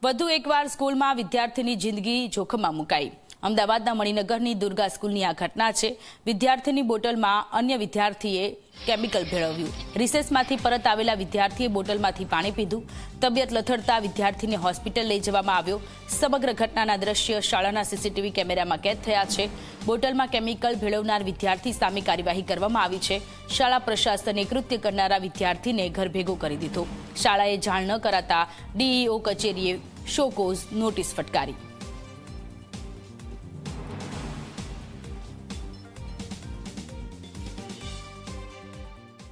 વધુ એકવાર સ્કૂલમાં વિદ્યાર્થીની જિંદગી જોખમમાં મુકાઈ। અમદાવાદના મણિનગરની દુર્ગા સ્કૂલની આ ઘટના છે। વિદ્યાર્થીની બોટલમાં અન્ય વિદ્યાર્થીએ કેમિકલ ભેળવ્યું। રિસેસમાંથી પરત આવેલા વિદ્યાર્થીએ બોટલમાંથી પાણી પીધું। તબિયત લથડતા વિદ્યાર્થીને હોસ્પિટલ લઈ જવામાં આવ્યો। સમગ્ર ઘટનાના દ્રશ્ય શાળાના સીસીટીવી કેમેરામાં કેદ થયા છે। બોટલમાં કેમિકલ ભેળવનાર વિદ્યાર્થી સામે કાર્યવાહી કરવામાં આવી છે। શાળા પ્રશાસને કૃત્ય કરનારા વિદ્યાર્થીને ઘર ભેગો કરી દીધો। શાળાએ જાણ ન કરાતા ડીઈઓ કચેરીએ શોકોઝ નોટિસ ફટકારી।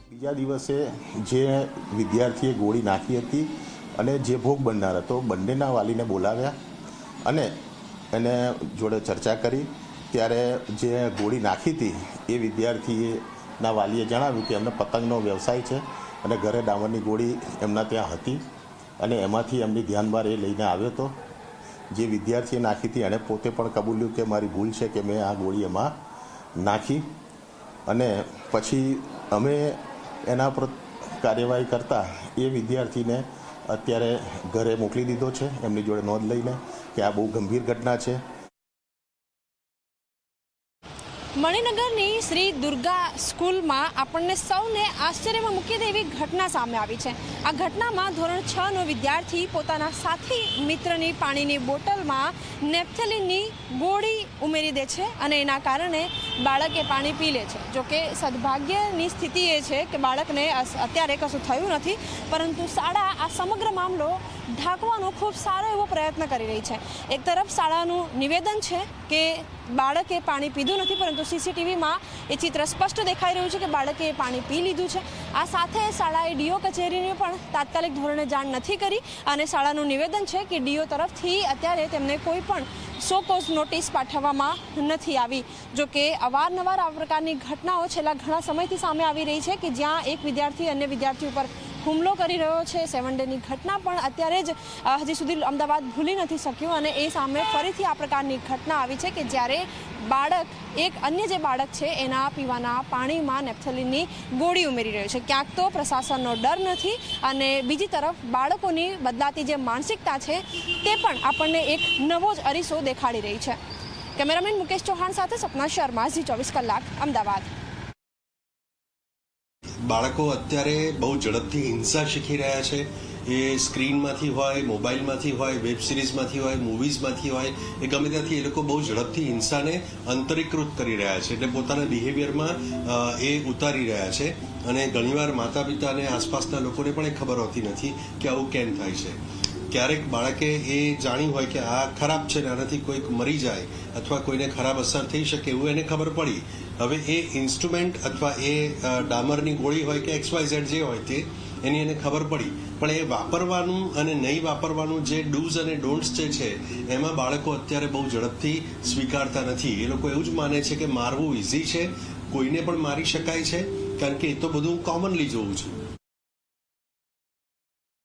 બીજા દિવસે જે વિદ્યાર્થીએ ગોળી નાખી હતી અને જે ભોગ બનનાર હતો બંનેના વાલીને બોલાવ્યા અને એને જોડે ચર્ચા કરી। ત્યારે જે ગોળી નાખી હતી એ વિદ્યાર્થીના વાલીએ જણાવ્યું કે એમને પતંગનો વ્યવસાય છે અને ઘરે ડામરની ગોળી એમના ત્યાં હતી અને એમાંથી એમની ધ્યાન બહાર એ લઈને આવ્યો હતો। જે વિદ્યાર્થીએ નાખી હતી એણે પોતે પણ કબૂલ્યું કે મારી ભૂલ છે કે મેં આ ગોળી એમાં નાખી અને પછી અમે એના પર કાર્યવાહી કરતા એ વિદ્યાર્થીને અત્યારે ઘરે મોકલી દીધો છે એમની જોડે નોંધ લઈને કે આ બહુ ગંભીર ઘટના છે। મણિનગરની શ્રી દુર્ગા સ્કૂલમાં આપણને સૌને આશ્ચર્યમાં મૂકી દે એવી ઘટના સામે આવી છે। આ ઘટનામાં ધોરણ 6નો વિદ્યાર્થી પોતાના સાથી મિત્રની પાણીની બોટલમાં નેપ્થેલિનની ગોળી ઉમેરી દે છે અને એના કારણે બાળકે પાણી પી લે છે। જોકે સદભાગ્યની સ્થિતિ એ છે કે બાળકને અત્યારે કશું થયું નથી, પરંતુ શાળા આ સમગ્ર મામલો ઢાંકવાનો ખૂબ સારો એવો પ્રયત્ન કરી રહી છે। એક તરફ શાળાનું નિવેદન છે કે બાળકે પાણી પીધું નથી, પરંતુ સીસીટીવીમાં એ ચિત્ર સ્પષ્ટ દેખાઈ રહ્યું છે કે બાળકે પાણી પી લીધું છે। આ સાથે શાળાએ ડીઓ કચેરીને પણ તાત્કાલિક ધોરણે જાણ નથી કરી અને શાળાનું નિવેદન છે કે ડીઓ તરફથી અત્યારે તેમને કોઈ પણ શોકોઝ નોટિસ પાઠવવામાં નથી આવી। જોકે અવારનવાર આ પ્રકારની ઘટનાઓ છેલ્લા ઘણા સમયથી સામે આવી રહી છે કે જ્યાં એક વિદ્યાર્થી અન્ય વિદ્યાર્થી ઉપર હુમલો કરી રહ્યો છે। 7 ડેની ઘટના પણ અત્યારે જ હજી સુધી અમદાવાદ ભૂલી નથી શક્યું અને એ સામે ફરીથી આ પ્રકારની ઘટના આવી છે કે જ્યારે બાળક એક અન્ય જે બાળક છે એના પીવાના પાણીમાં નેપ્થેલિનની ગોળી ઉમેરી રહ્યો છે। ક્યાંક તો પ્રશાસનનો ડર નથી અને બીજી તરફ બાળકોની બદલાતી જે માનસિકતા છે તે પણ આપણને એક નવો જ અરીસો દેખાડી રહી છે। કેમેરામેન મુકેશ ચૌહાણ સાથે સપના શર્મા, ઝી 24 કલાક, અમદાવાદ। બાળકો અત્યારે બહુ ઝડપથી હિંસા શીખી રહ્યા છે। એ સ્ક્રીનમાંથી હોય, મોબાઈલમાંથી હોય, વેબ સિરીઝમાંથી હોય, મૂવીઝમાંથી હોય, એ ગમે ત્યાંથી એ લોકો બહુ ઝડપથી હિંસાને અંતરીકૃત કરી રહ્યા છે, એટલે પોતાના બિહેવિયરમાં એ ઉતારી રહ્યા છે અને ઘણીવાર માતા પિતા અને આસપાસના લોકોને પણ એ ખબર હોતી નથી કે આવું કેમ થાય છે। ક્યારેક બાળકે એ જાણ્યું હોય કે આ ખરાબ છે ને આનાથી કોઈક મરી જાય અથવા કોઈને ખરાબ અસર થઈ શકે એવું એને ખબર પડી। હવે એ ઇન્સ્ટ્રુમેન્ટ અથવા એ ડામરની ગોળી હોય કે XYZ જે હોય તે એની એને ખબર પડી, પણ એ વાપરવાનું અને નહીં વાપરવાનું જે ડૂઝ અને ડોન્ટ્સ જે છે એમાં બાળકો અત્યારે બહુ ઝડપથી સ્વીકારતા નથી। એ લોકો એવું જ માને છે કે મારવું ઇઝી છે, કોઈને પણ મારી શકાય છે, કારણ કે એ તો બધું કોમનલી જોઉં છું।